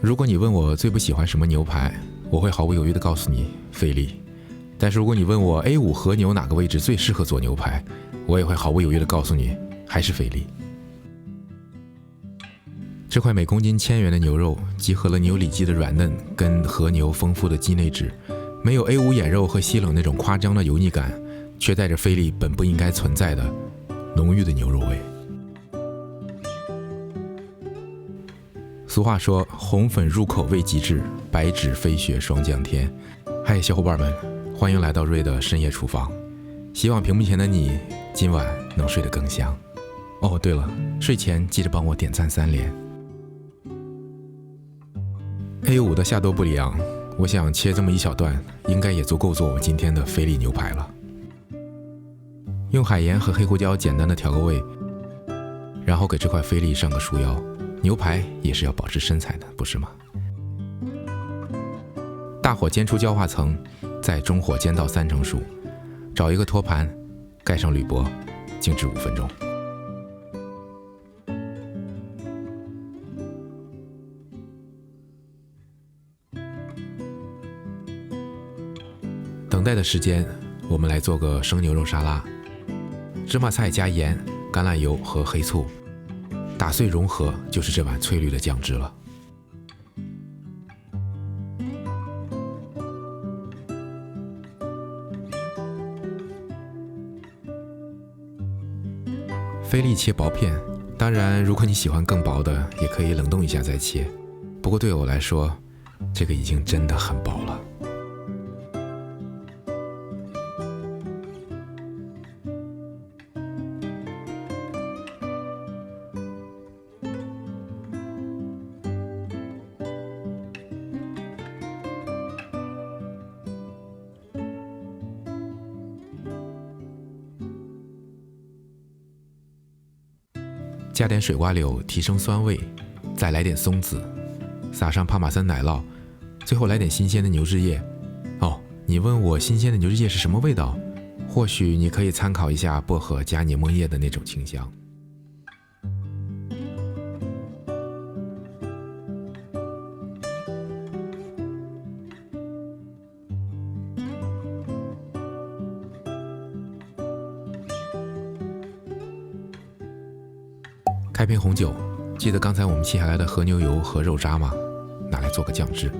如果你问我最不喜欢什么牛排，我会毫不犹豫地告诉你菲力。但是如果你问我 A5 和牛哪个位置最适合做牛排，我也会毫不犹豫地告诉你还是菲力。这块每公斤1000元的牛肉集合了牛里脊的软嫩跟和牛丰富的肌内质，没有 A5 眼肉和西冷那种夸张的油腻感，却带着菲力本不应该存在的浓郁的牛肉味。俗话说红粉入口味极致，白纸飞雪双降天。嗨，小伙伴们，欢迎来到瑞的深夜厨房，希望屏幕前的你今晚能睡得更香。哦，对了，睡前记得帮我点赞3连。A5 的夏多布里昂，我想切这么一小段，应该也足够做我们今天的菲力牛排了。用海盐和黑胡椒简单的调个味，然后给这块菲力上个束腰。牛排也是要保持身材的，不是吗？大火煎出焦化层，再中火煎到3成熟，找一个托盘，盖上铝箔，静置5分钟。等待的时间，我们来做个生牛肉沙拉。芝麻菜加盐、橄榄油和黑醋，打碎融合就是这碗翠绿的酱汁了。菲力切薄片，当然如果你喜欢更薄的，也可以冷冻一下再切。不过对我来说，这个已经真的很薄了。加点水瓜柳提升酸味，再来点松子，撒上帕玛森奶酪，最后来点新鲜的牛至液。哦，你问我新鲜的牛至液是什么味道？或许你可以参考一下薄荷加柠檬叶的那种清香。开瓶红酒，记得刚才我们切下来的和牛油和肉渣吗？拿来做个酱汁。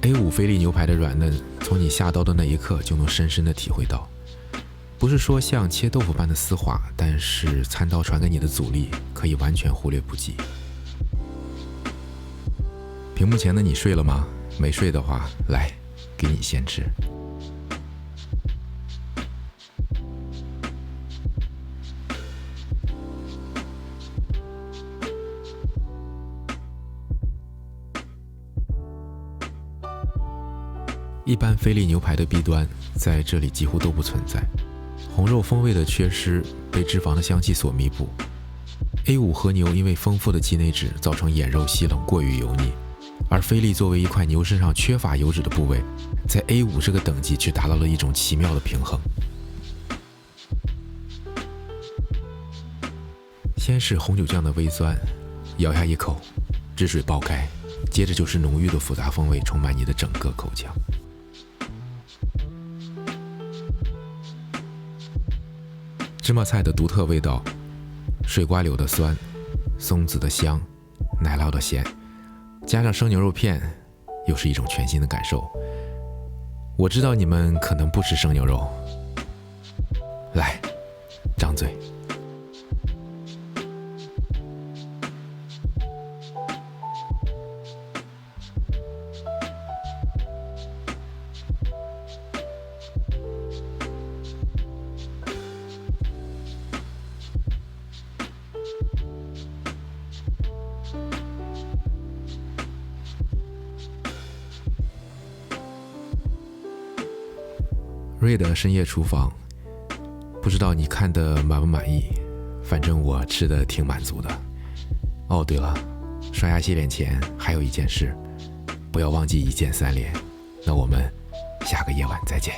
A5 菲力牛排的软嫩，从你下刀的那一刻就能深深地体会到。不是说像切豆腐般的丝滑，但是餐刀传给你的阻力可以完全忽略不计。屏幕前的你睡了吗？没睡的话，来，给你先吃。一般菲力牛排的弊端在这里几乎都不存在，红肉风味的缺失被脂肪的香气所弥补。A5 和牛因为丰富的肌内质造成眼肉细冷过于油腻，而菲力作为一块牛身上缺乏油脂的部位，在 A5 这个等级却达到了一种奇妙的平衡。先是红酒酱的微酸，咬下一口，汁水爆开，接着就是浓郁的复杂风味充满你的整个口腔。芝麻菜的独特味道，水瓜柳的酸，松子的香，奶酪的咸，加上生牛肉片，又是一种全新的感受。我知道你们可能不吃生牛肉，来，张嘴。瑞的深夜厨房，不知道你看得满不满意，反正我吃得挺满足的。哦，对了，刷牙洗脸前还有一件事，不要忘记一键3连。那我们下个夜晚再见。